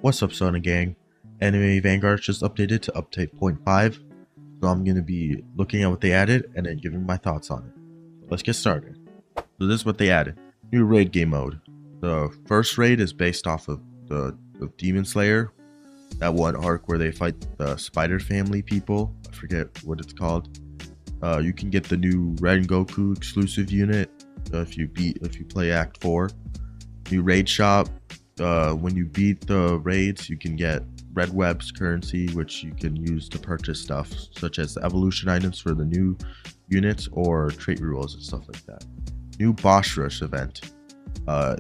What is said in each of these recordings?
What's up, Sona Gang? Anime Vanguards just updated to update 0.5, so I'm going to be looking at what they added and then giving my thoughts on it. Let's get started. So this is what they added. New raid game mode. The first raid is based off of of Demon Slayer, that one arc where they fight the Spider Family people. I forget what it's called. You can get the new Rengoku exclusive unit if you play Act 4. New raid shop. When you beat the raids, you can get red webs currency, which you can use to purchase stuff such as the evolution items for the new units or trait rerolls and stuff like that. New boss rush event.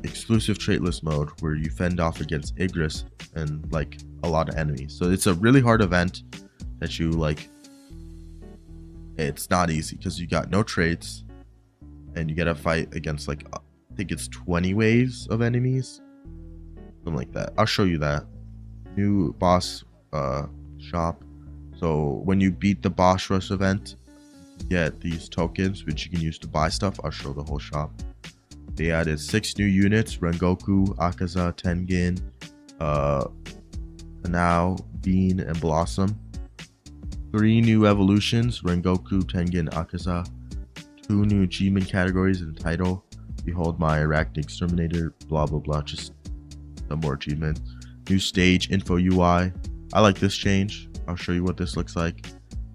Exclusive traitless mode where you fend off against Igris and like a lot of enemies. So it's a really hard event that you like. It's not easy because you got no traits and you gotta fight against like I think it's 20 waves of enemies, something like that. I'll show you that. New boss shop. So when you beat the boss rush event, you get these tokens which you can use to buy stuff. I'll show the whole shop. They added 6 new units: Rengoku, Akaza, Tengen, Kanao, Bean, and Blossom. 3 new evolutions: Rengoku, Tengen, Akaza. 2 new achievement categories in title: Behold my Arachnid Exterminator, blah blah blah, just some more achievements. New stage info UI. I like this change. I'll show you what this looks like.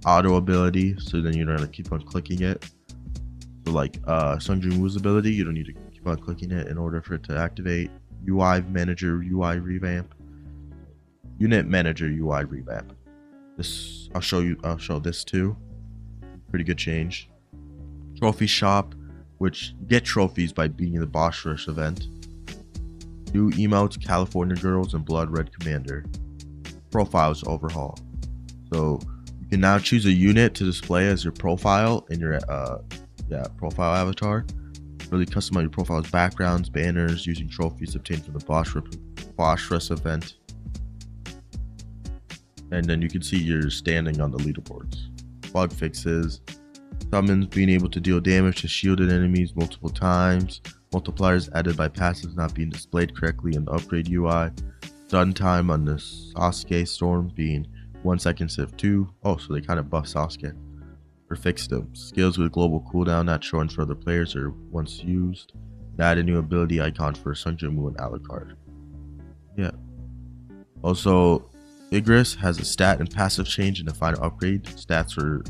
Auto ability, so then you don't have to keep on clicking it. So like Sung Jin Woo's ability, you don't need to keep on clicking it in order for it to activate. UI manager UI revamp. Unit manager UI revamp. This I'll show this too. Pretty good change. Trophy shop, which you get trophies by beating the boss rush event. New emotes: California Girls and Blood Red Commander. Profiles overhaul. So you can now choose a unit to display as your profile in your profile avatar. Really customize your profile's backgrounds, banners using trophies obtained from the boss rush event. And then you can see you're standing on the leaderboards. Bug fixes. Summons: being able to deal damage to shielded enemies multiple times. Multipliers added by passives not being displayed correctly in the upgrade UI. Stun time on the Sasuke Storm being 1 second instead of 2. Oh, so they kind of buff Sasuke or fixed them. Skills with global cooldown not shown for other players or once used. They add a new ability icon for Sung Jin Woo and Alucard. Yeah. Also, Igris has a stat and passive change in the final upgrade. Stats for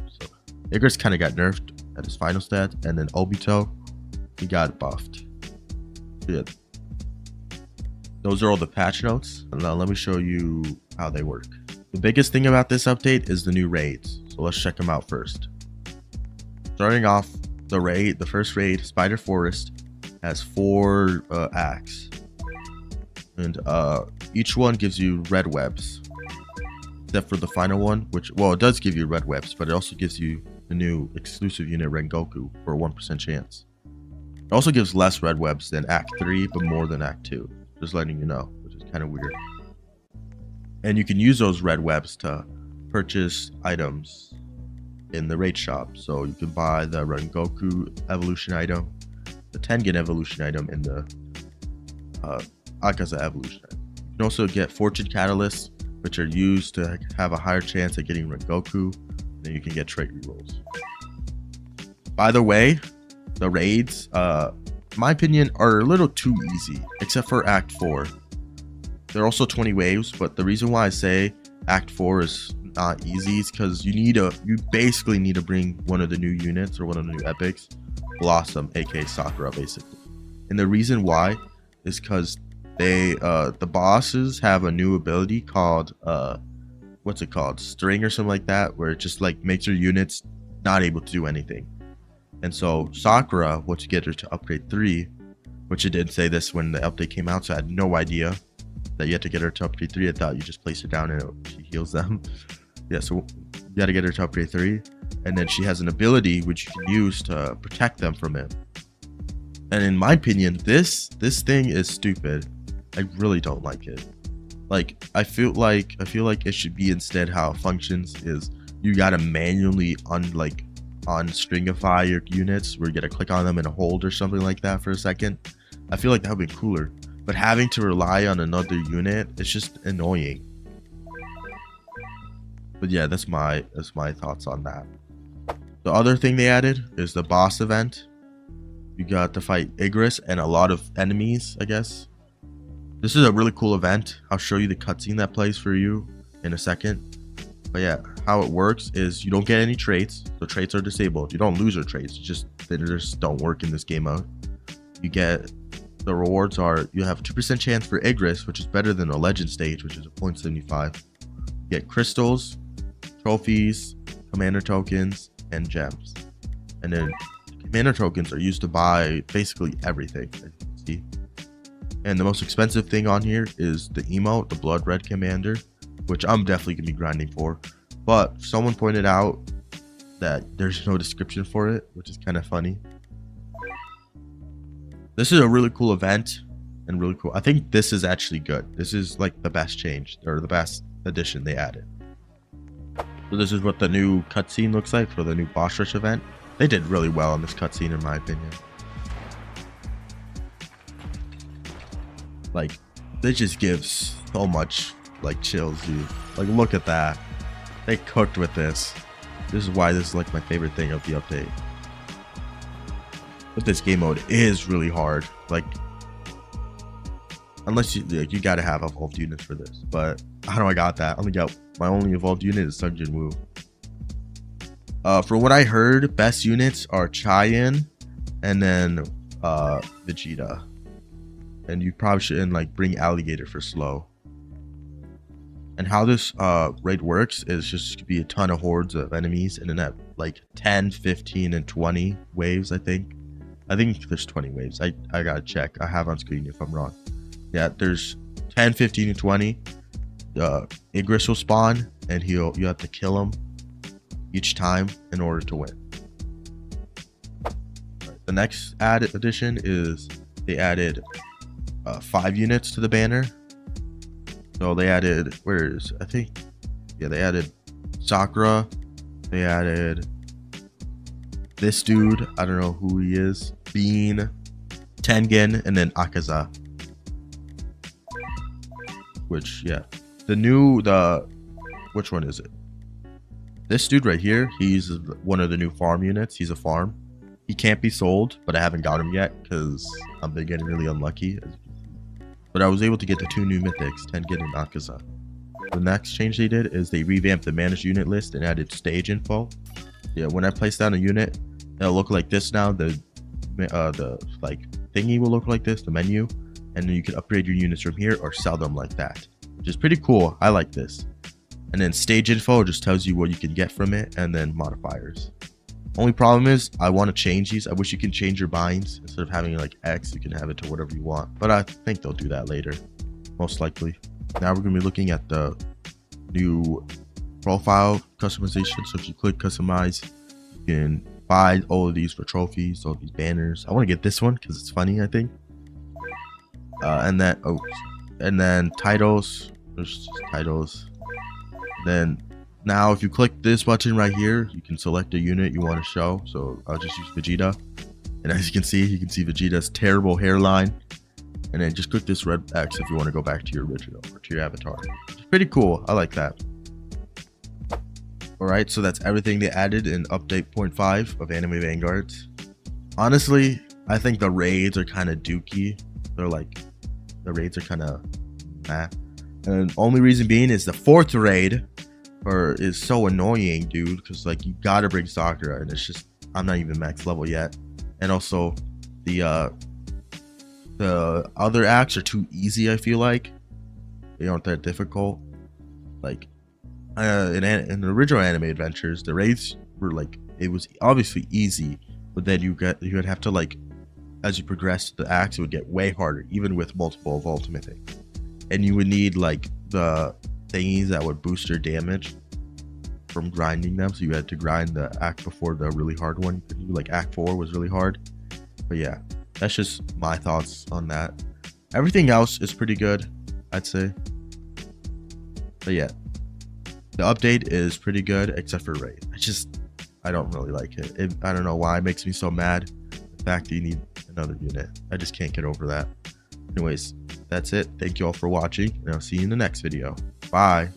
Igris kind of got nerfed at his final stat, and then Obito, he got buffed. Yeah. Those are all the patch notes. Now let me show you how they work. The biggest thing about this update is the new raids. So let's check them out first. Starting off the first raid, Spider Forest, has 4 acts. And each one gives you red webs. Except for the final one, which, well, it does give you red webs, but it also gives you the new exclusive unit Rengoku for a 1% chance. It also gives less red webs than Act 3, but more than Act 2. Just letting you know, which is kind of weird. And you can use those red webs to purchase items in the raid shop. So you can buy the Rengoku evolution item, the Tengen evolution item, and the Akaza evolution item. You can also get fortune catalysts, which are used to have a higher chance at getting Rengoku. Then you can get trait rerolls. By the way, the raids, in my opinion, are a little too easy, except for Act 4. There are also 20 waves, but the reason why I say Act 4 is not easy is because you basically need to bring one of the new units or one of the new epics, Blossom, aka Sakura, basically. And the reason why is because the bosses have a new ability called what's it called, String or something like that, where it just like makes your units not able to do anything. And so Sakura, once you get her to upgrade 3, which it did say this when the update came out, so I had no idea that you had to get her to upgrade 3. I thought you just place her down and she heals them. Yeah, so you gotta get her to upgrade 3, and then she has an ability which you can use to protect them from him. And in my opinion, this thing is stupid. I really don't like it. Like I feel like it should be instead how it functions is you gotta manually unstringify your units, where you gotta click on them and hold or something like that for a second. I feel like that would be cooler. but having to rely on another unit, it's just annoying. But yeah, that's my thoughts on that. The other thing they added is the boss event. You got to fight Igris and a lot of enemies, I guess. This is a really cool event. I'll show you the cutscene that plays for you in a second. But yeah, how it works is you don't get any traits. So traits are disabled. You don't lose your traits. They just don't work in this game mode. You get, the rewards are, you have a 2% chance for Igris, which is better than a legend stage, which is a 0.75. You get crystals, trophies, commander tokens, and gems. And then commander tokens are used to buy basically everything, as you can see. And the most expensive thing on here is the emote, the blood red commander, which I'm definitely gonna be grinding for. But someone pointed out that there's no description for it, which is kind of funny. This is a really cool event and really cool. I think this is actually good. This is like the best change, or the best addition they added. So this is what the new cutscene looks like for the new boss rush event. They did really well on this cutscene, in my opinion. Like, they just gives so much like chills, dude. Like, look at that. They cooked with this. This is why this is like my favorite thing of the update. But this game mode is really hard. Like, unless you gotta have evolved units for this. But I don't know, I got that. My only evolved unit is Sung Jin Woo. For what I heard, best units are Cheyenne and then Vegeta. And you probably shouldn't like bring Alligator for slow. And how this raid works is just be a ton of hordes of enemies, and then at like 10, 15, and 20 waves, I think there's 20 waves. I gotta check. I have on screen if I'm wrong. Yeah, there's 10, 15, and 20. Igris will spawn, and you have to kill him each time in order to win. Right, the next addition is they added 5 units to the banner. So they added, they added Sakura, they added this dude, I don't know who he is, Bean, Tengen, and then Akaza. Which, yeah, which one is it? This dude right here, he's one of the new farm units. He's a farm. He can't be sold, but I haven't got him yet because I've been getting really unlucky. But I was able to get the 2 new mythics, Tengen and Akaza. The next change they did is they revamped the managed unit list and added stage info. Yeah, when I place down a unit, it'll look like this now. The like thingy will look like this, the menu, and then you can upgrade your units from here or sell them like that, which is pretty cool. I like this. And then stage info just tells you what you can get from it, and then modifiers. Only problem is I want to change these. I wish you can change your binds instead of having like X, you can have it to whatever you want, but I think they'll do that later, most likely. Now we're going to be looking at the new profile customization. So if you click customize, you can buy all of these for trophies, all these banners. I want to get this one because it's funny, I think. And then titles. There's just titles. Then now if you click this button right here, you can select a unit you want to show. So I'll just use Vegeta. And as you can see Vegeta's terrible hairline. And then just click this red X if you want to go back to your original or to your avatar. It's pretty cool. I like that. Alright, so that's everything they added in update 0.5 of Anime Vanguards. Honestly, I think the raids are kind of dookie. The raids are kind of meh. And only reason being is the 4th raid is so annoying, dude, because like you gotta bring Sakura, and it's just, I'm not even max level yet. And also the other acts are too easy. I feel like they aren't that difficult. Like in the original Anime Adventures, the raids were like, it was obviously easy, but then you would have to, like, as you progress the acts, it would get way harder, even with multiple of ultimate things. And you would need like the thingies that would boost your damage from grinding them. So you had to grind the act before the really hard one. Like act 4 was really hard. But yeah, that's just my thoughts on that. Everything else is pretty good, I'd say. But yeah, the update is pretty good except for raid. I don't really like it. I don't know why it makes me so mad. The fact that you need another unit. I just can't get over that. Anyways, That's it. Thank you all for watching, and I'll see you in the next video. Bye.